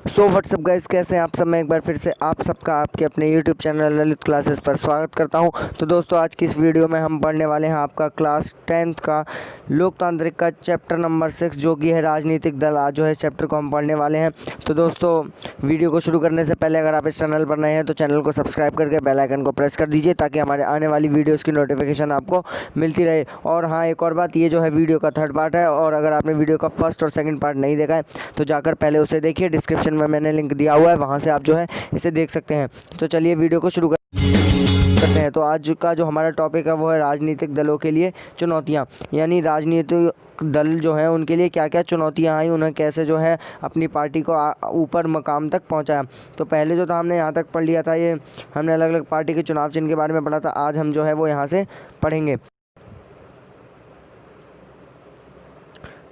So what's up guys, कैसे हैं आप सब। मैं एक बार फिर से आप सबका आपके अपने यूट्यूब चैनल ललित क्लासेस पर स्वागत करता हूं। तो दोस्तों, आज की इस वीडियो में हम पढ़ने वाले हैं आपका क्लास 10th का लोकतांत्रिक का चैप्टर नंबर 6 जो कि है राजनीतिक दल। आज जो है चैप्टर को हम पढ़ने वाले हैं। तो दोस्तों, वीडियो को शुरू करने से पहले अगर आप इस चैनल पर नए हैं तो चैनल को सब्सक्राइब करके बेल आइकन को प्रेस कर दीजिए ताकि हमारे आने वाली वीडियोज़ की नोटिफिकेशन आपको मिलती रहे। और हाँ, एक और बात, ये जो है वीडियो का 3rd पार्ट है और अगर आपने वीडियो का 1st और 2nd पार्ट नहीं देखा है तो जाकर पहले उसे देखिए। डिस्क्रिप्शन में मैंने लिंक दिया हुआ है, वहाँ से आप जो है इसे देख सकते हैं। तो चलिए वीडियो को शुरू करते हैं। तो आज का जो हमारा टॉपिक है वो है राजनीतिक दलों के लिए चुनौतियाँ, यानी राजनीतिक दल जो हैं उनके लिए क्या क्या चुनौतियाँ आई, उन्हें कैसे जो है अपनी पार्टी को ऊपर मकाम तक पहुँचाया। तो पहले जो था हमने यहाँ तक पढ़ लिया था, ये हमने अलग अलग पार्टी के चुनाव चिन्ह के बारे में पढ़ा था। आज हम जो है वो यहाँ से पढ़ेंगे।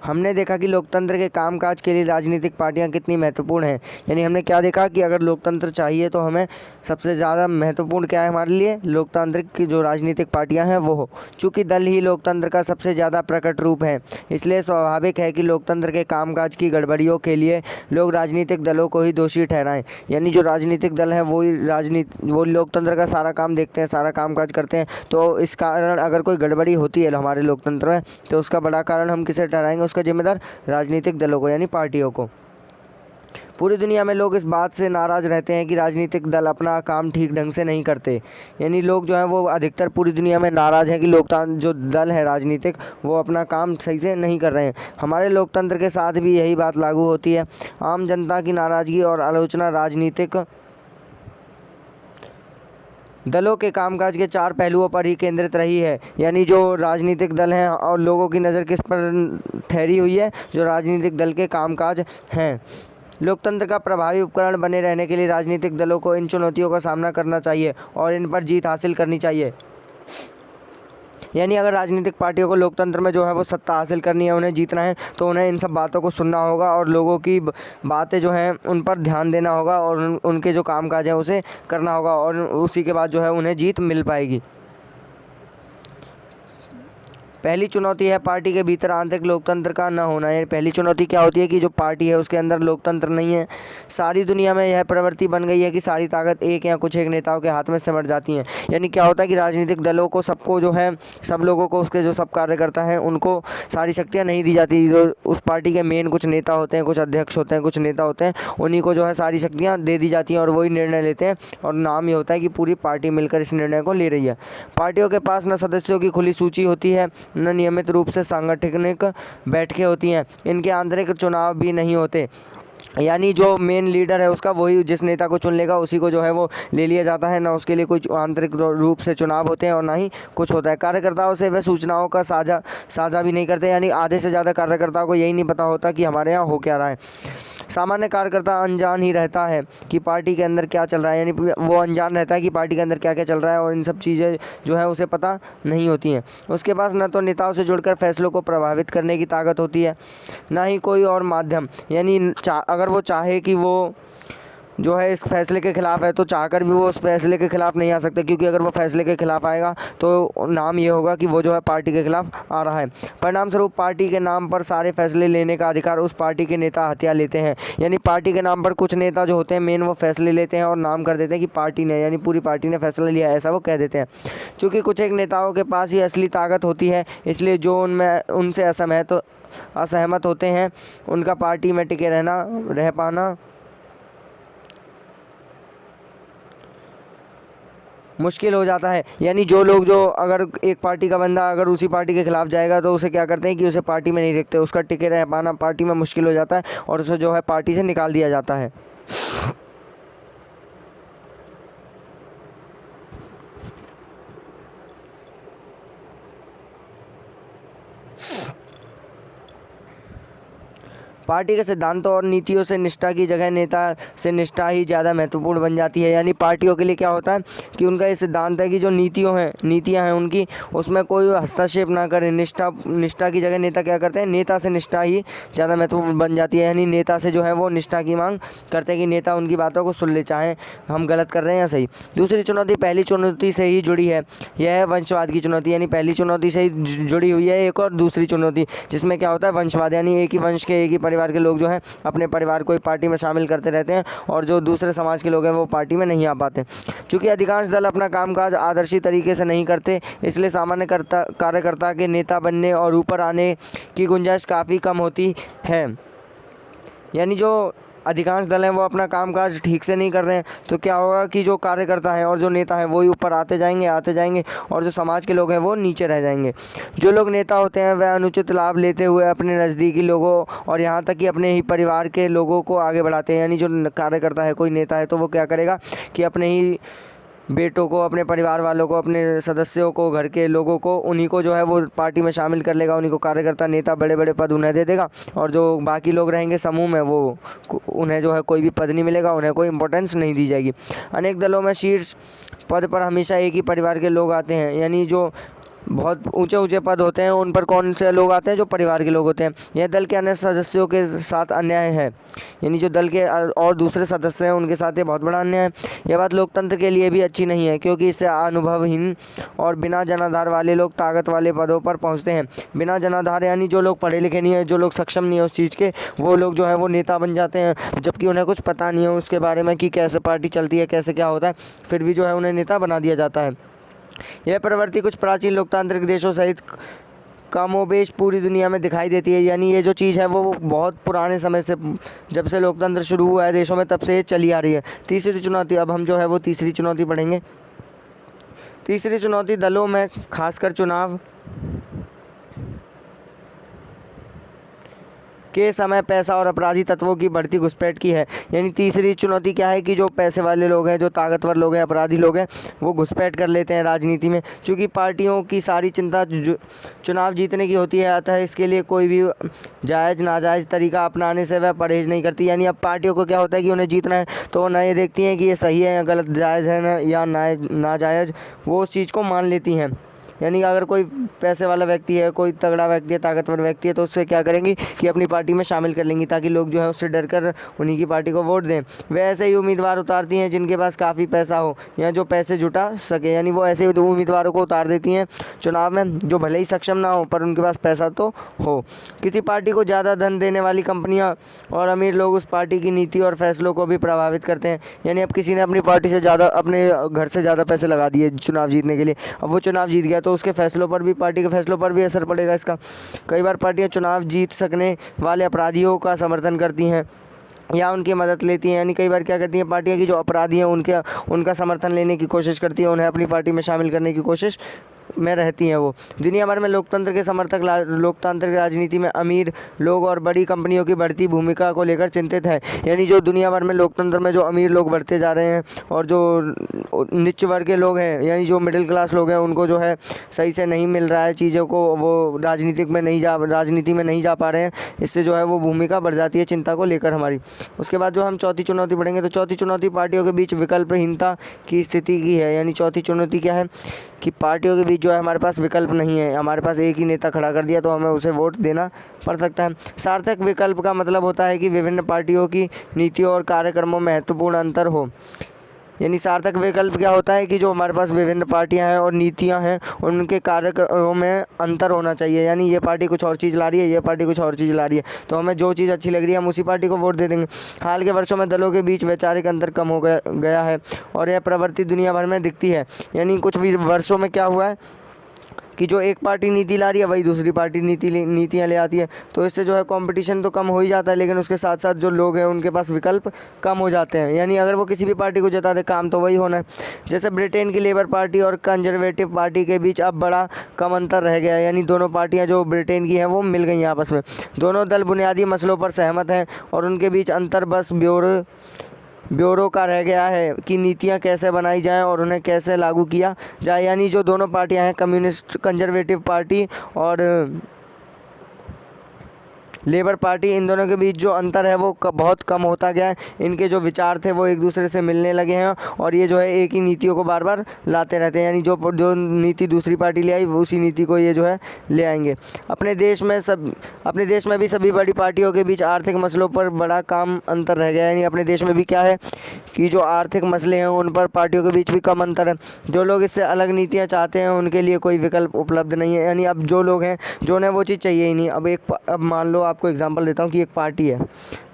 हमने देखा कि लोकतंत्र के कामकाज के लिए राजनीतिक पार्टियां कितनी महत्वपूर्ण हैं। यानी हमने क्या देखा कि अगर लोकतंत्र चाहिए तो हमें सबसे ज़्यादा महत्वपूर्ण क्या है हमारे लिए, लोकतांत्रिक की जो राजनीतिक पार्टियां हैं वो हो। चूँकि दल ही लोकतंत्र का सबसे ज़्यादा प्रकट रूप है, इसलिए स्वाभाविक है कि लोकतंत्र के कामकाज की गड़बड़ियों के लिए लोग राजनीतिक दलों को ही दोषी ठहराएं। यानी जो राजनीतिक दल है वो लोकतंत्र का सारा काम देखते हैं, सारा कामकाज करते हैं। तो इस कारण अगर कोई गड़बड़ी होती है हमारे लोकतंत्र में तो उसका बड़ा कारण हम किसे ठहराएंगे, उसका जिम्मेदार राजनीतिक दलों को यानी पार्टियों को। पूरी दुनिया में लोग इस बात से नाराज़ रहते हैं कि राजनीतिक दल अपना काम ठीक ढंग से नहीं करते। यानी लोग जो हैं वो अधिकतर पूरी दुनिया में नाराज़ हैं कि लोकतंत्र जो दल है राजनीतिक वो अपना काम सही से नहीं कर रहे हैं। हमारे लोकतंत्र के साथ भी यही बात लागू होती है। आम जनता की नाराज़गी और आलोचना राजनीतिक दलों के कामकाज के 4 पहलुओं पर ही केंद्रित रही है। यानी जो राजनीतिक दल हैं और लोगों की नज़र किस पर ठहरी हुई है, जो राजनीतिक दल के कामकाज हैं। लोकतंत्र का प्रभावी उपकरण बने रहने के लिए राजनीतिक दलों को इन चुनौतियों का सामना करना चाहिए और इन पर जीत हासिल करनी चाहिए। यानी अगर राजनीतिक पार्टियों को लोकतंत्र में जो है वो सत्ता हासिल करनी है, उन्हें जीतना है, तो उन्हें इन सब बातों को सुनना होगा और लोगों की बातें जो हैं उन पर ध्यान देना होगा और उनके जो कामकाज हैं उसे करना होगा और उसी के बाद जो है उन्हें जीत मिल पाएगी। पहली चुनौती है पार्टी के भीतर आंतरिक लोकतंत्र का न होना। यानी पहली चुनौती क्या होती है कि जो पार्टी है उसके अंदर लोकतंत्र नहीं है। सारी दुनिया में यह प्रवृत्ति बन गई है कि सारी ताकत एक या कुछ एक नेताओं के हाथ में सिमट जाती हैं। यानी क्या होता है कि राजनीतिक दलों को सबको जो है सब लोगों को उसके जो सब कार्यकर्ता हैं उनको सारी शक्तियाँ नहीं दी जाती। जो उस पार्टी के मेन कुछ नेता होते हैं, कुछ अध्यक्ष होते हैं, कुछ नेता होते हैं, उन्हीं को जो है सारी शक्तियाँ दे दी जाती हैं और वही निर्णय लेते हैं और नाम ये होता है कि पूरी पार्टी मिलकर इस निर्णय को ले रही है। पार्टियों के पास न सदस्यों की खुली सूची होती है, न नियमित रूप से सांगठनिक बैठकें होती हैं, इनके आंतरिक चुनाव भी नहीं होते। यानी जो मेन लीडर है उसका वही जिस नेता को चुन लेगा उसी को जो है वो ले लिया जाता है, ना उसके लिए कोई आंतरिक रूप से चुनाव होते हैं और ना ही कुछ होता है। कार्यकर्ताओं से वे सूचनाओं का साझा भी नहीं करते। यानी आधे से ज़्यादा कार्यकर्ताओं को यही नहीं पता होता कि हमारे यहाँ हो क्या रहा है। सामान्य कार्यकर्ता अनजान ही रहता है कि पार्टी के अंदर क्या चल रहा है। यानी वो अनजान रहता है कि पार्टी के अंदर क्या क्या चल रहा है और इन सब चीज़ें जो है उसे पता नहीं होती हैं। उसके पास न तो नेताओं से जुड़कर फैसलों को प्रभावित करने की ताकत होती है, ना ही कोई और माध्यम। यानी अगर वो चाहे कि वो जो है इस फैसले के ख़िलाफ़ है तो चाहकर भी वो उस फैसले के ख़िलाफ़ नहीं आ सकते, क्योंकि अगर वो फैसले के ख़िलाफ़ आएगा तो नाम ये होगा कि वो जो है पार्टी के ख़िलाफ़ आ रहा है। परिणाम स्वरूप पार्टी के नाम पर सारे फैसले लेने का अधिकार उस पार्टी के नेता हथिया लेते हैं। यानी पार्टी के नाम पर कुछ नेता जो होते हैं मेन वो फैसले लेते हैं और नाम कर देते हैं कि पार्टी ने, यानी पूरी पार्टी ने फैसला लिया, ऐसा वो कह देते हैं। चूँकि कुछ एक नेताओं के पास ही असली ताकत होती है, इसलिए जो उनसे असहमत होते हैं उनका पार्टी में टिके रह पाना मुश्किल हो जाता है। यानी जो लोग जो अगर एक पार्टी का बंदा अगर उसी पार्टी के खिलाफ जाएगा तो उसे क्या करते हैं कि उसे पार्टी में नहीं रखते, उसका टिके रह पाना पार्टी में मुश्किल हो जाता है और उसे जो है पार्टी से निकाल दिया जाता है। पार्टी के सिद्धांतों और नीतियों से निष्ठा की जगह नेता से निष्ठा ही ज़्यादा महत्वपूर्ण बन जाती है। यानी पार्टियों के लिए क्या होता है कि उनका ये सिद्धांत है कि जो नीतियाँ हैं उनकी उसमें कोई हस्तक्षेप ना करें। निष्ठा की जगह नेता क्या करते हैं, नेता से निष्ठा ही ज़्यादा महत्वपूर्ण बन जाती है। यानी नेता से जो है वो निष्ठा की मांग करते हैं कि नेता उनकी बातों को सुन ले, चाहे हम गलत कर रहे हैं या सही। दूसरी चुनौती पहली चुनौती से ही जुड़ी है, यह है वंशवाद की चुनौती। यानी पहली चुनौती से ही जुड़ी हुई है एक और दूसरी चुनौती, जिसमें क्या होता है वंशवाद। यानी एक ही वंश के एक ही परिवार के लोग जो हैं अपने परिवार को ही पार्टी में शामिल करते रहते हैं और जो दूसरे समाज के लोग हैं वो पार्टी में नहीं आ पाते। चूँकि अधिकांश दल अपना कामकाज आदर्शी तरीके से नहीं करते, इसलिए सामान्य कार्यकर्ता के नेता बनने और ऊपर आने की गुंजाइश काफ़ी कम होती है। यानी जो अधिकांश दल हैं वो अपना कामकाज ठीक से नहीं कर रहे हैं, तो क्या होगा कि जो कार्यकर्ता हैं और जो नेता हैं वो ही ऊपर आते जाएंगे और जो समाज के लोग हैं वो नीचे रह जाएंगे। जो लोग नेता होते हैं वह अनुचित लाभ लेते हुए अपने नज़दीकी लोगों और यहाँ तक कि अपने ही परिवार के लोगों को आगे बढ़ाते हैं। यानी जो कार्यकर्ता है, कोई नेता है, तो वो क्या करेगा कि अपने ही बेटों को, अपने परिवार वालों को, अपने सदस्यों को, घर के लोगों को, उन्हीं को जो है वो पार्टी में शामिल कर लेगा, उन्हीं को कार्यकर्ता, नेता, बड़े बड़े पद उन्हें दे देगा और जो बाकी लोग रहेंगे समूह में वो उन्हें जो है कोई भी पद नहीं मिलेगा, उन्हें कोई इंपॉर्टेंस नहीं दी जाएगी। अनेक दलों में शीर्ष पद पर हमेशा एक ही परिवार के लोग आते हैं। यानी जो बहुत ऊंचे पद होते हैं उन पर कौन से लोग आते हैं? जो परिवार के लोग होते हैं। यह दल के अन्य सदस्यों के साथ अन्याय है। यानी जो दल के और दूसरे सदस्य हैं उनके साथ ये बहुत बड़ा अन्याय है। यह बात लोकतंत्र के लिए भी अच्छी नहीं है, क्योंकि इससे अनुभवहीन और बिना जनाधार वाले लोग ताकत वाले पदों पर पहुंचते हैं। बिना जनाधार यानी जो लोग पढ़े लिखे नहीं है, जो लोग सक्षम नहीं है उस चीज़ के, वो लोग जो है वो नेता बन जाते हैं, जबकि उन्हें कुछ पता नहीं है उसके बारे में कि कैसे पार्टी चलती है, कैसे क्या होता है, फिर भी जो है उन्हें नेता बना दिया जाता है। यह प्रवृत्ति कुछ प्राचीन लोकतांत्रिक देशों सहित कमोबेश पूरी दुनिया में दिखाई देती है। यानी ये जो चीज़ है वो बहुत पुराने समय से, जब से लोकतंत्र शुरू हुआ है देशों में, तब से ये चली आ रही है। तीसरी चुनौती, अब हम जो है वो तीसरी चुनौती पढ़ेंगे। तीसरी चुनौती दलों में खासकर चुनाव के समय पैसा और अपराधी तत्वों की बढ़ती घुसपैठ की है। यानी तीसरी चुनौती क्या है कि जो पैसे वाले लोग हैं, जो ताकतवर लोग हैं, अपराधी लोग हैं, वो घुसपैठ कर लेते हैं राजनीति में। क्योंकि पार्टियों की सारी चिंता चुनाव जीतने की होती है, अतः इसके लिए कोई भी जायज़ नाजायज़ तरीका अपनाने से वह परहेज़ नहीं करती। यानी अब पार्टियों को क्या होता है कि उन्हें जीतना है, तो वो ना ये देखती हैं कि ये सही है या गलत, जायज़ है या नाजायज़, वो उस चीज़ को मान लेती हैं। यानी अगर कोई पैसे वाला व्यक्ति है, कोई तगड़ा व्यक्ति है, ताकतवर व्यक्ति है, तो उससे क्या करेंगी कि अपनी पार्टी में शामिल कर लेंगी, ताकि लोग जो है उससे डर कर उन्हीं की पार्टी को वोट दें। वे ऐसे ही उम्मीदवार उतारती हैं जिनके पास काफ़ी पैसा हो या जो पैसे जुटा सके। यानी वो ऐसे ही उम्मीदवारों को उतार देती हैं चुनाव में जो भले ही सक्षम ना हो पर उनके पास पैसा तो हो। किसी पार्टी को ज़्यादा धन देने वाली कंपनियाँ और अमीर लोग उस पार्टी की नीति और फैसलों को भी प्रभावित करते हैं। यानी अब किसी ने अपनी पार्टी से ज़्यादा, अपने घर से ज़्यादा पैसे लगा दिए चुनाव जीतने के लिए, अब वो चुनाव जीत गया तो उसके फैसलों पर भी, पार्टी के फैसलों पर भी असर पड़ेगा इसका। कई बार पार्टियां चुनाव जीत सकने वाले अपराधियों का समर्थन करती हैं या उनकी मदद लेती हैं। यानी कई बार क्या करती हैं पार्टियां कि जो अपराधी हैं उनका समर्थन लेने की कोशिश करती हैं, उन्हें अपनी पार्टी में शामिल करने की कोशिश में रहती हैं। वो दुनिया भर में लोकतंत्र के समर्थक लोकतांत्रिक राजनीति में अमीर लोग और बड़ी कंपनियों की बढ़ती भूमिका को लेकर चिंतित है। यानी जो दुनिया भर में लोकतंत्र में जो अमीर लोग बढ़ते जा रहे हैं और जो निच्च वर्ग के लोग हैं, यानी जो मिडिल क्लास लोग हैं, उनको जो है सही से नहीं मिल रहा है चीज़ों को, वो राजनीति में नहीं जा पा रहे हैं, इससे जो है वो भूमिका बढ़ जाती है चिंता को लेकर हमारी। उसके बाद जो हम चौथी चुनौती पढ़ेंगे, तो चौथी चुनौती पार्टियों के बीच विकल्पहीनता की स्थिति की है। यानी चौथी चुनौती क्या है कि पार्टियों के बीच जो है हमारे पास विकल्प नहीं है, हमारे पास एक ही नेता खड़ा कर दिया तो हमें उसे वोट देना पड़ सकता है। सार्थक विकल्प का मतलब होता है कि विभिन्न पार्टियों की नीतियों और कार्यक्रमों में महत्वपूर्ण अंतर हो। यानी सार्थक विकल्प क्या होता है कि जो हमारे पास विभिन्न पार्टियां हैं और नीतियां हैं, उनके कार्यक्रमों में अंतर होना चाहिए। यानी ये पार्टी कुछ और चीज़ ला रही है, ये पार्टी कुछ और चीज़ ला रही है, तो हमें जो चीज़ अच्छी लग रही है हम उसी पार्टी को वोट दे देंगे। हाल के वर्षों में दलों के बीच वैचारिक अंतर कम हो गया है और यह प्रवृत्ति दुनिया भर में दिखती है। यानी कुछ वर्षों में क्या हुआ है कि जो एक पार्टी नीति ला रही है वही दूसरी पार्टी नीतियाँ ले आती है, तो इससे जो है कंपटीशन तो कम हो ही जाता है, लेकिन उसके साथ साथ जो लोग हैं उनके पास विकल्प कम हो जाते हैं। यानी अगर वो किसी भी पार्टी को जता दे, काम तो वही होना है। जैसे ब्रिटेन की लेबर पार्टी और कंजर्वेटिव पार्टी के बीच अब बड़ा कम अंतर रह गया है। यानी दोनों पार्टियाँ जो ब्रिटेन की हैं वो मिल गई हैं आपस में। दोनों दल बुनियादी मसलों पर सहमत हैं और उनके बीच अंतर बस ब्यूरो का रह गया है कि नीतियां कैसे बनाई जाएं और उन्हें कैसे लागू किया जाए। यानी जो दोनों पार्टियां हैं, कम्युनिस्ट कंजर्वेटिव पार्टी और लेबर पार्टी, इन दोनों के बीच जो अंतर है वो बहुत कम होता गया है। इनके जो विचार थे वो एक दूसरे से मिलने लगे हैं और ये जो है एक ही नीतियों को बार बार लाते रहते हैं। यानी जो नीति दूसरी पार्टी ले आई उसी नीति को ये जो है ले आएंगे। अपने देश में भी सभी बड़ी पार्टियों के बीच आर्थिक मसलों पर बड़ा काम अंतर रह गया है। यानी अपने देश में भी क्या है कि जो आर्थिक मसले हैं उन पर पार्टियों के बीच भी कम अंतर है। जो लोग इससे अलग नीतियाँ चाहते हैं उनके लिए कोई विकल्प उपलब्ध नहीं है। यानी अब जो लोग हैं जो उन्हें वो चीज़ चाहिए ही नहीं। अब मान लो आपको एग्जांपल देता हूँ कि एक पार्टी है,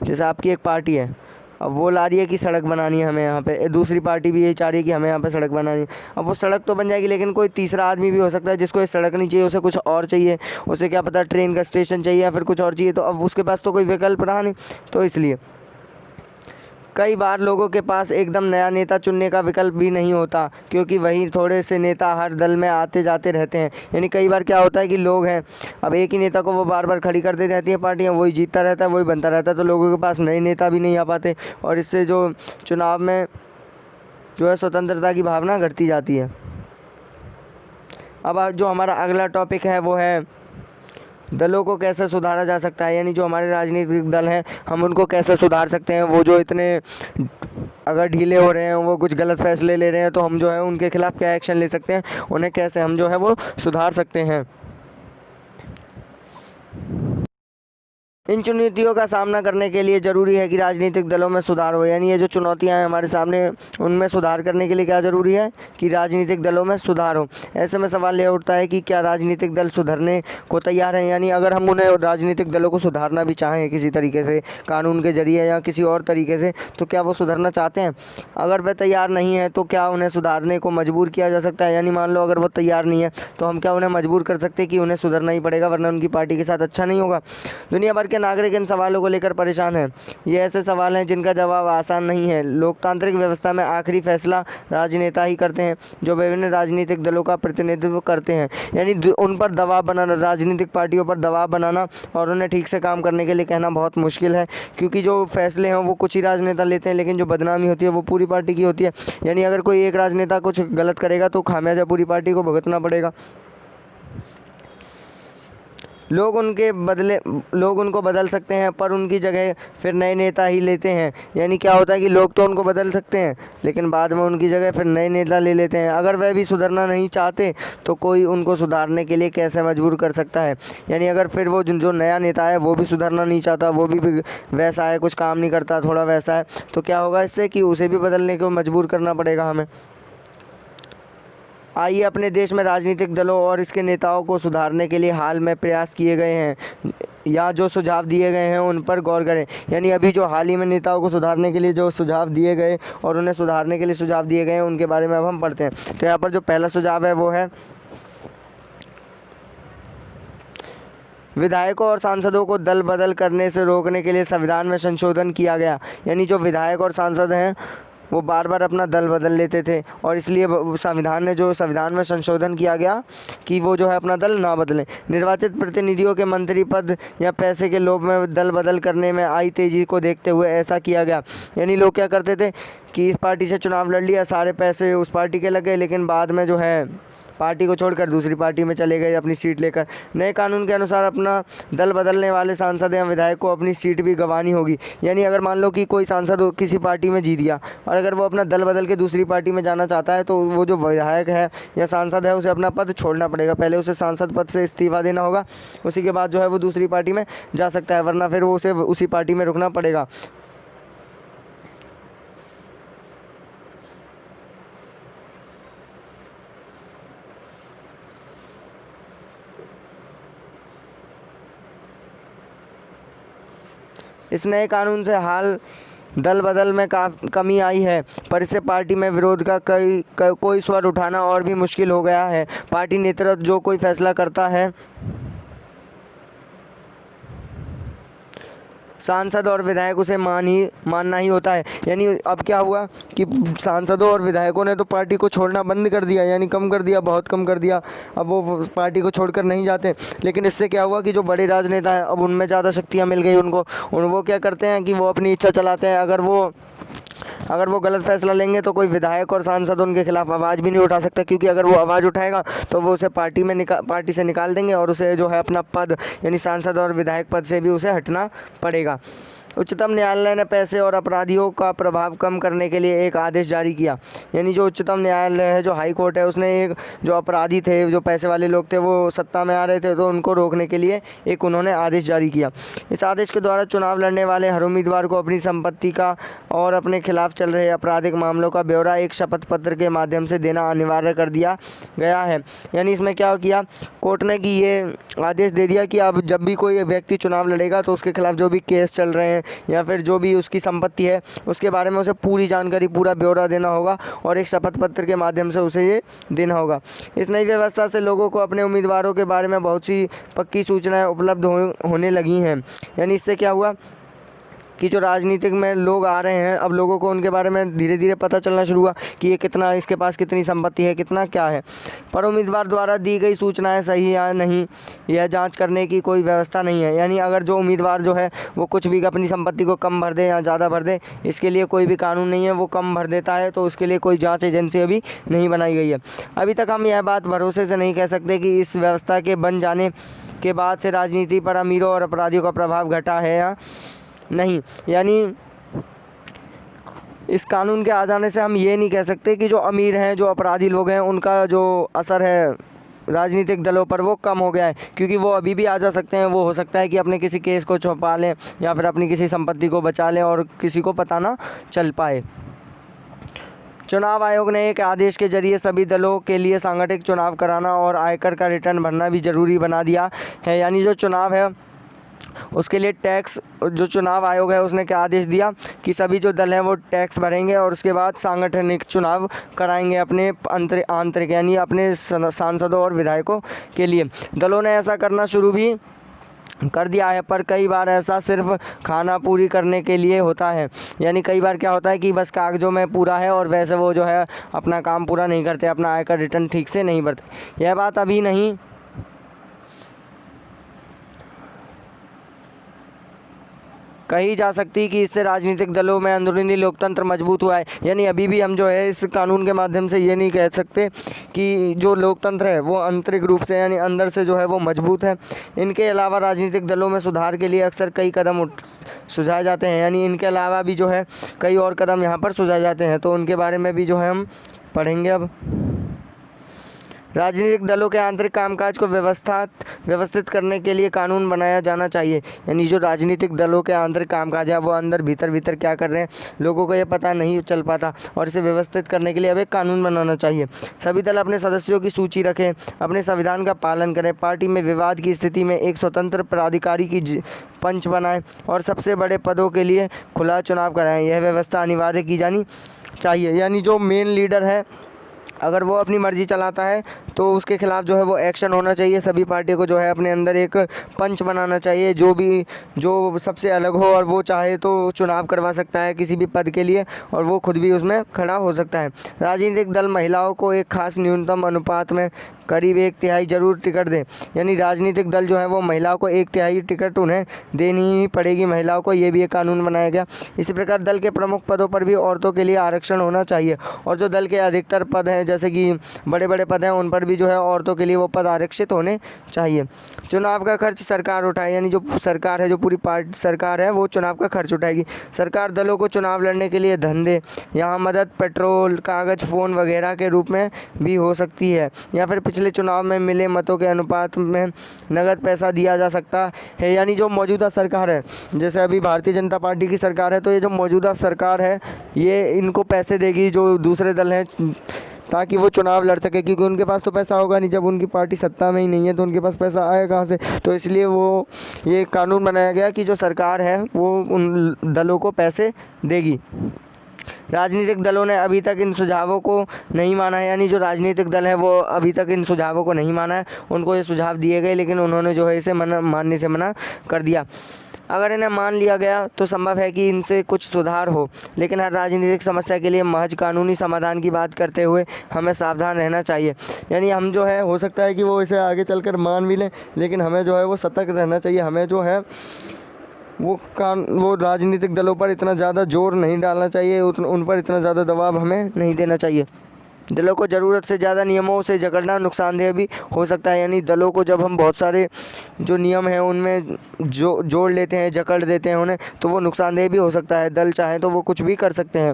जैसे आपकी एक पार्टी है, अब वो ला रही है कि सड़क बनानी है हमें यहाँ पे, दूसरी पार्टी भी यही चाह रही है कि हमें यहाँ पे सड़क बनानी है। अब वो सड़क तो बन जाएगी, लेकिन कोई तीसरा आदमी भी हो सकता है जिसको ये सड़क नहीं चाहिए, उसे कुछ और चाहिए, उसे क्या पता ट्रेन का स्टेशन चाहिए या फिर कुछ और चाहिए, तो अब उसके पास तो कोई विकल्प रहा नहीं। तो इसलिए कई बार लोगों के पास एकदम नया नेता चुनने का विकल्प भी नहीं होता, क्योंकि वही थोड़े से नेता हर दल में आते जाते रहते हैं। यानी कई बार क्या होता है कि लोग हैं, अब एक ही नेता को वो बार बार खड़ी करते रहती हैं पार्टियाँ, वही जीतता रहता है, वही बनता रहता है, तो लोगों के पास नए नेता भी नहीं आ पाते, और इससे जो चुनाव में जो है स्वतंत्रता की भावना घटती जाती है। अब जो हमारा अगला टॉपिक है वो है दलों को कैसे सुधारा जा सकता है, यानी जो हमारे राजनीतिक दल हैं हम उनको कैसे सुधार सकते हैं। वो जो इतने अगर ढीले हो रहे हैं, वो कुछ गलत फैसले ले रहे हैं, तो हम जो है उनके खिलाफ़ क्या एक्शन ले सकते हैं, उन्हें कैसे हम जो है वो सुधार सकते हैं। इन चुनौतियों का सामना करने के लिए ज़रूरी है कि राजनीतिक दलों में सुधार हो, यानी ये जो चुनौतियां हैं हमारे सामने, उनमें सुधार करने के लिए क्या ज़रूरी है कि राजनीतिक दलों में सुधार हो। ऐसे में सवाल ये उठता है कि क्या राजनीतिक दल सुधरने को तैयार हैं, यानी अगर हम उन्हें राजनीतिक दलों को सुधारना भी चाहें किसी तरीके से, कानून के ज़रिए या किसी और तरीके से, तो क्या वो सुधरना चाहते हैं। अगर वह तैयार नहीं है तो क्या उन्हें सुधारने को मजबूर किया जा सकता है, यानी मान लो अगर वो तैयार नहीं है तो हम क्या उन्हें मजबूर कर सकते हैं कि उन्हें सुधरना ही पड़ेगा, वरना उनकी पार्टी के साथ अच्छा नहीं होगा। दुनिया भर के नागरिक इन सवालों को लेकर परेशान हैं। ये ऐसे सवाल हैं जिनका जवाब आसान नहीं है। लोकतांत्रिक व्यवस्था में आखिरी फैसला राजनेता ही करते हैं, जो विभिन्न राजनीतिक दलों का प्रतिनिधित्व करते हैं। यानी उन पर दबाव बनाना, राजनीतिक पार्टियों पर दबाव बनाना और उन्हें ठीक से काम करने के लिए कहना बहुत मुश्किल है, क्योंकि जो फैसले हैं वो कुछ ही राजनेता लेते हैं, लेकिन जो बदनामी होती है वो पूरी पार्टी की होती है। यानी अगर कोई एक राजनेता कुछ गलत करेगा तो खामियाजा पूरी पार्टी को भुगतना पड़ेगा। लोग उनको बदल सकते हैं, पर उनकी जगह फिर नए नेता ही लेते हैं। यानी क्या होता है कि लोग तो उनको बदल सकते हैं, लेकिन बाद में उनकी जगह फिर नए नेता ले लेते हैं। अगर वह भी सुधरना नहीं चाहते तो कोई उनको सुधारने के लिए कैसे मजबूर कर सकता है। यानी अगर फिर वो जो नया नेता है वो भी सुधरना नहीं चाहता, वो भी वैसा है, कुछ काम नहीं करता, थोड़ा वैसा है, तो क्या होगा इससे कि उसे भी बदलने को मजबूर करना पड़ेगा हमें। आइए अपने देश में राजनीतिक दलों और इसके नेताओं को सुधारने के लिए हाल में प्रयास किए गए हैं या जो सुझाव दिए गए हैं उन पर गौर करें। यानी अभी जो हाल ही में नेताओं को सुधारने के लिए जो सुझाव दिए गए और उन्हें सुधारने के लिए सुझाव दिए गए हैं उनके बारे में अब हम पढ़ते हैं। तो यहाँ पर जो पहला सुझाव है वो है विधायकों और सांसदों को दल बदल करने से रोकने के लिए संविधान में संशोधन किया गया। यानी जो विधायक और सांसद हैं वो बार बार अपना दल बदल लेते थे, और इसलिए संविधान में संशोधन किया गया कि वो जो है अपना दल ना बदलें। निर्वाचित प्रतिनिधियों के मंत्री पद या पैसे के लोभ में दल बदल करने में आई तेज़ी को देखते हुए ऐसा किया गया। यानी लोग क्या करते थे कि इस पार्टी से चुनाव लड़ लिया, सारे पैसे उस पार्टी के लग गए, लेकिन बाद में जो है पार्टी को छोड़कर दूसरी पार्टी में चले गए अपनी सीट लेकर। नए कानून के अनुसार अपना दल बदलने वाले सांसद या विधायक को अपनी सीट भी गंवानी होगी। यानी अगर मान लो कि कोई सांसद किसी पार्टी में जीत गया और अगर वो अपना दल बदल के दूसरी पार्टी में जाना चाहता है, तो वो जो विधायक है या सांसद है उसे अपना पद छोड़ना पड़ेगा। पहले उसे सांसद पद से इस्तीफा देना होगा, उसी के बाद जो है वो दूसरी पार्टी में जा सकता है, वरना फिर वो उसे उसी पार्टी में रुकना पड़ेगा। इस नए कानून से हाल दल बदल में कमी आई है, पर इससे पार्टी में विरोध का कोई स्वर उठाना और भी मुश्किल हो गया है। पार्टी नेतृत्व जो कोई फैसला करता है सांसद और विधायक उसे मानना ही होता है। यानी अब क्या हुआ कि सांसदों और विधायकों ने तो पार्टी को छोड़ना बंद कर दिया, यानी कम कर दिया, बहुत कम कर दिया। अब वो पार्टी को छोड़कर नहीं जाते, लेकिन इससे क्या हुआ कि जो बड़े राजनेता हैं अब उनमें ज़्यादा शक्तियाँ मिल गई उनको। वो क्या करते हैं कि वो अपनी इच्छा चलाते हैं। अगर वो गलत फैसला लेंगे तो कोई विधायक और सांसद उनके खिलाफ आवाज़ भी नहीं उठा सकता, क्योंकि अगर वो आवाज़ उठाएगा तो वो उसे पार्टी से निकाल देंगे और उसे जो है अपना पद यानी सांसद और विधायक पद से भी उसे हटना पड़ेगा। उच्चतम न्यायालय ने पैसे और अपराधियों का प्रभाव कम करने के लिए एक आदेश जारी किया। यानी जो उच्चतम न्यायालय है, जो हाई कोर्ट है, उसने एक जो अपराधी थे, जो पैसे वाले लोग थे, वो सत्ता में आ रहे थे, तो उनको रोकने के लिए एक उन्होंने आदेश जारी किया। इस आदेश के द्वारा चुनाव लड़ने वाले हर उम्मीदवार को अपनी संपत्ति का और अपने खिलाफ चल रहे आपराधिक मामलों का ब्यौरा एक शपथ पत्र के माध्यम से देना अनिवार्य कर दिया गया है। यानी इसमें क्या किया कोर्ट ने कि ये आदेश दे दिया कि अब जब भी कोई व्यक्ति चुनाव लड़ेगा तो उसके खिलाफ जो भी केस चल रहे हैं या फिर जो भी उसकी संपत्ति है उसके बारे में उसे पूरी जानकारी, पूरा ब्यौरा देना होगा और एक शपथ पत्र के माध्यम से उसे ये देना होगा। इस नई व्यवस्था से लोगों को अपने उम्मीदवारों के बारे में बहुत सी पक्की सूचनाएं उपलब्ध होने लगी हैं। यानी इससे क्या हुआ कि जो राजनीतिक में लोग आ रहे हैं, अब लोगों को उनके बारे में धीरे धीरे पता चलना शुरू हुआ कि ये कितना, इसके पास कितनी संपत्ति है, कितना क्या है। पर उम्मीदवार द्वारा दी गई सूचनाएं सही या नहीं, यह जांच करने की कोई व्यवस्था नहीं है। यानी अगर जो उम्मीदवार जो है वो कुछ भी अपनी संपत्ति को कम भर दे या ज़्यादा भर दे, इसके लिए कोई भी कानून नहीं है। वो कम भर देता है तो उसके लिए कोई जाँच एजेंसी अभी नहीं बनाई गई है। अभी तक हम यह बात भरोसे से नहीं कह सकते कि इस व्यवस्था के बन जाने के बाद से राजनीति पर अमीरों और अपराधियों का प्रभाव घटा है या नहीं। यानी इस कानून के आ जाने से हम ये नहीं कह सकते कि जो अमीर हैं, जो अपराधी लोग हैं, उनका जो असर है राजनीतिक दलों पर वो कम हो गया है, क्योंकि वो अभी भी आ जा सकते हैं। वो हो सकता है कि अपने किसी केस को छुपा लें या फिर अपनी किसी संपत्ति को बचा लें और किसी को पता ना चल पाए। चुनाव आयोग ने एक आदेश के जरिए सभी दलों के लिए सांगठनिक चुनाव कराना और आयकर का रिटर्न भरना भी ज़रूरी बना दिया है। यानी जो चुनाव है उसके लिए टैक्स, जो चुनाव आयोग है उसने क्या आदेश दिया कि सभी जो दल हैं वो टैक्स भरेंगे और उसके बाद सांगठनिक चुनाव कराएंगे अपने आंतरिक यानी अपने सांसदों और विधायकों के लिए। दलों ने ऐसा करना शुरू भी कर दिया है, पर कई बार ऐसा सिर्फ खाना पूरी करने के लिए होता है। यानी कई बार क्या होता है कि बस कागजों में पूरा है और वैसे वो जो है अपना काम पूरा नहीं करते, अपना आयकर रिटर्न ठीक से नहीं भरते। यह बात अभी नहीं कही जा सकती कि इससे राजनीतिक दलों में अंदरूनी लोकतंत्र मजबूत हुआ है। यानी अभी भी हम जो है इस कानून के माध्यम से ये नहीं कह सकते कि जो लोकतंत्र है वो आंतरिक रूप से यानी अंदर से जो है वो मजबूत है। इनके अलावा राजनीतिक दलों में सुधार के लिए अक्सर कई कदम सुझाए जाते हैं। यानी इनके अलावा भी जो है कई और कदम यहाँ पर सुझाए जाते हैं, तो उनके बारे में भी जो है हम पढ़ेंगे। अब राजनीतिक दलों के आंतरिक कामकाज को व्यवस्थित करने के लिए कानून बनाया जाना चाहिए। यानी जो राजनीतिक दलों के आंतरिक कामकाज है वो अंदर भीतर क्या कर रहे हैं लोगों को ये पता नहीं चल पाता, और इसे व्यवस्थित करने के लिए अब एक कानून बनाना चाहिए। सभी दल अपने सदस्यों की सूची रखें, अपने संविधान का पालन करें, पार्टी में विवाद की स्थिति में एक स्वतंत्र प्राधिकारी की पंच बनाएं और सबसे बड़े पदों के लिए खुला चुनाव कराएं। यह व्यवस्था अनिवार्य की जानी चाहिए। यानी जो मेन लीडर है अगर वो अपनी मर्ज़ी चलाता है तो उसके खिलाफ़ जो है वो एक्शन होना चाहिए। सभी पार्टियों को जो है अपने अंदर एक पंच बनाना चाहिए जो सबसे अलग हो, और वो चाहे तो चुनाव करवा सकता है किसी भी पद के लिए और वो खुद भी उसमें खड़ा हो सकता है। राजनीतिक दल महिलाओं को एक खास न्यूनतम अनुपात में करीब 1/3 जरूर टिकट दें। यानी राजनीतिक दल जो है वो महिलाओं को 1/3 टिकट उन्हें देनी ही पड़ेगी महिलाओं को, ये भी एक कानून बनाया गया। इसी प्रकार दल के प्रमुख पदों पर भी औरतों के लिए आरक्षण होना चाहिए, और जो दल के अधिकतर पद हैं जैसे कि बड़े बड़े पद हैं उन पर भी जो है औरतों के लिए वो पद आरक्षित होने चाहिए। चुनाव का खर्च सरकार उठाए। यानी जो सरकार है, जो पूरी पार्टी सरकार है वो चुनाव का खर्च उठाएगी। सरकार दलों को चुनाव लड़ने के लिए धन दे। यहाँ मदद पेट्रोल, कागज़, फ़ोन वगैरह के रूप में भी हो सकती है, या फिर पिछले चुनाव में मिले मतों के अनुपात में नगद पैसा दिया जा सकता है। यानी जो मौजूदा सरकार है, जैसे अभी भारतीय जनता पार्टी की सरकार है, तो ये जो मौजूदा सरकार है ये इनको पैसे देगी जो दूसरे दल हैं, ताकि वो चुनाव लड़ सके, क्योंकि उनके पास तो पैसा होगा नहीं। जब उनकी पार्टी सत्ता में ही नहीं है तो उनके पास पैसा आएगा कहाँ से। तो इसलिए वो ये कानून बनाया गया कि जो सरकार है वो उन दलों को पैसे देगी। राजनीतिक दलों ने अभी तक इन सुझावों को नहीं माना है। यानी जो राजनीतिक दल है वो अभी तक इन सुझावों को नहीं माना है। उनको ये सुझाव दिए गए लेकिन उन्होंने जो है इसे मानने से मना कर दिया। अगर इन्हें मान लिया गया तो संभव है कि इनसे कुछ सुधार हो, लेकिन हर राजनीतिक समस्या के लिए महज कानूनी समाधान की बात करते हुए हमें सावधान रहना चाहिए। यानी हम जो है हो सकता है कि वो इसे आगे चलकर मान भी लें, लेकिन हमें जो है वो सतर्क रहना चाहिए। हमें जो है वो राजनीतिक दलों पर इतना ज़्यादा जोर नहीं डालना चाहिए, उन पर इतना ज़्यादा दबाव हमें नहीं देना चाहिए। दलों को ज़रूरत से ज़्यादा नियमों से जकड़ना नुकसानदेह भी हो सकता है। यानी दलों को जब हम बहुत सारे जो नियम हैं उनमें जो जोड़ लेते हैं, जकड़ देते हैं उन्हें, तो वो नुकसानदेह भी हो सकता है। दल चाहें तो वो कुछ भी कर सकते हैं।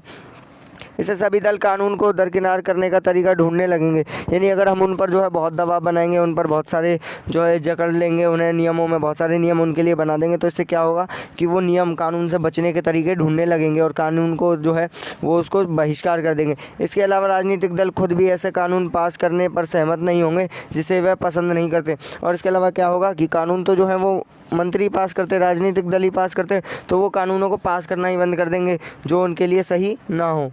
इससे सभी दल कानून को दरकिनार करने का तरीका ढूंढने लगेंगे। यानी अगर हम उन पर जो है बहुत दबाव बनाएंगे, उन पर बहुत सारे जो है जकड़ लेंगे, उन्हें नियमों में बहुत सारे नियम उनके लिए बना देंगे, तो इससे क्या होगा कि वो नियम कानून से बचने के तरीके ढूंढने लगेंगे और कानून को जो है वो उसको बहिष्कार कर देंगे। इसके अलावा राजनीतिक दल खुद भी ऐसे कानून पास करने पर सहमत नहीं होंगे जिसे वह पसंद नहीं करते। और इसके अलावा क्या होगा कि कानून तो जो है वो मंत्री पास करते, राजनीतिक दल ही पास करते, तो वो कानूनों को पास करना ही बंद कर देंगे जो उनके लिए सही ना हो।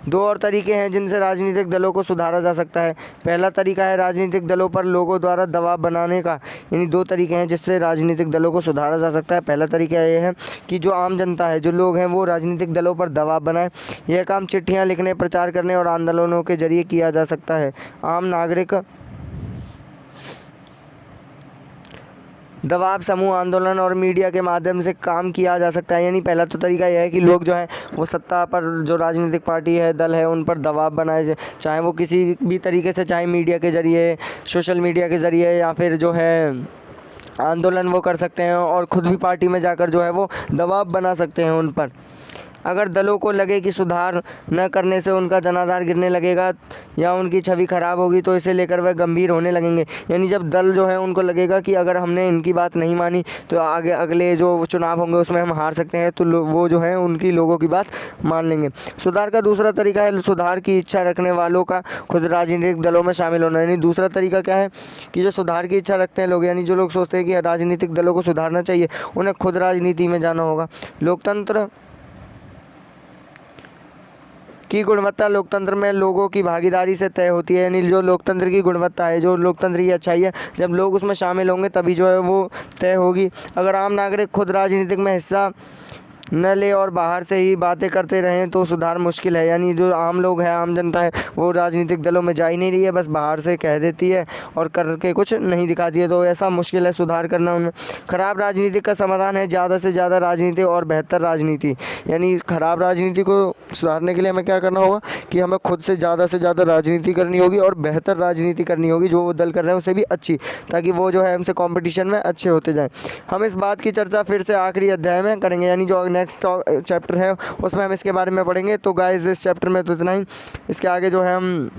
दो और तरीके हैं जिनसे राजनीतिक दलों को सुधारा जा सकता है। पहला तरीका है राजनीतिक दलों पर लोगों द्वारा दबाव बनाने का। यानी दो तरीके हैं जिससे राजनीतिक दलों को सुधारा जा सकता है। पहला तरीका यह है कि जो आम जनता है, जो लोग हैं, वो राजनीतिक दलों पर दबाव बनाएं। यह काम चिट्ठियाँ लिखने, प्रचार करने और आंदोलनों के जरिए किया जा सकता है। आम नागरिक दबाव, समूह, आंदोलन और मीडिया के माध्यम से काम किया जा सकता है। यानी पहला तो तरीका यह है कि लोग जो हैं वो सत्ता पर, जो राजनीतिक पार्टी है, दल है, उन पर दबाव बनाए, चाहे वो किसी भी तरीके से, चाहे मीडिया के ज़रिए, सोशल मीडिया के ज़रिए, या फिर जो है आंदोलन वो कर सकते हैं और ख़ुद भी पार्टी में जाकर जो है वो दबाव बना सकते हैं उन पर। अगर दलों को लगे कि सुधार न करने से उनका जनाधार गिरने लगेगा या उनकी छवि खराब होगी, तो इसे लेकर वह गंभीर होने लगेंगे। यानी जब दल जो है उनको लगेगा कि अगर हमने इनकी बात नहीं मानी तो आगे अगले जो चुनाव होंगे उसमें हम हार सकते हैं, तो वो जो है उनकी लोगों की बात मान लेंगे। सुधार का दूसरा तरीका है सुधार की इच्छा रखने वालों का खुद राजनीतिक दलों में शामिल होना। यानी दूसरा तरीका क्या है कि जो सुधार की इच्छा रखते हैं लोग, यानी जो लोग सोचते हैं कि राजनीतिक दलों को सुधारना चाहिए, उन्हें खुद राजनीति में जाना होगा। लोकतंत्र की गुणवत्ता लोकतंत्र में लोगों की भागीदारी से तय होती है। यानी जो लोकतंत्र की गुणवत्ता है, जो लोकतंत्र की अच्छाई है, जब लोग उसमें शामिल होंगे तभी जो है वो तय होगी। अगर आम नागरिक खुद राजनीतिक में हिस्सा न ले और बाहर से ही बातें करते रहें तो सुधार मुश्किल है। यानी जो आम लोग हैं, आम जनता है, वो राजनीतिक दलों में जा ही नहीं रही है, बस बाहर से कह देती है और करके कुछ नहीं दिखाती है, तो ऐसा मुश्किल है सुधार करना उनमें। खराब राजनीति का समाधान है ज़्यादा से ज़्यादा राजनीति और बेहतर राजनीति। यानी खराब राजनीति को सुधारने के लिए हमें क्या करना होगा कि हमें खुद से ज़्यादा राजनीति करनी होगी और बेहतर राजनीति करनी होगी, जो वो दल कर रहे हैं उससे भी अच्छी, ताकि वो जो है हमसे कॉम्पिटिशन में अच्छे होते जाएँ। हम इस बात की चर्चा फिर से आखिरी अध्याय में करेंगे, यानी जो नेक्स्ट चैप्टर है उसमें हम इसके बारे में पढ़ेंगे। तो गाइस इस चैप्टर में तो इतना ही। इसके आगे जो है हम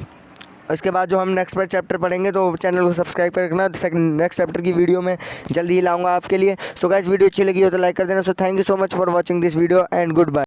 इसके बाद जो हम नेक्स्ट चैप्टर पढ़ेंगे, तो चैनल को सब्सक्राइब कर रखना। नेक्स्ट चैप्टर की वीडियो में जल्दी ही लाऊंगा आपके लिए। सो गाइस वीडियो अच्छी लगी हो तो लाइक कर देना। So thank you so much for watching this video and good bye.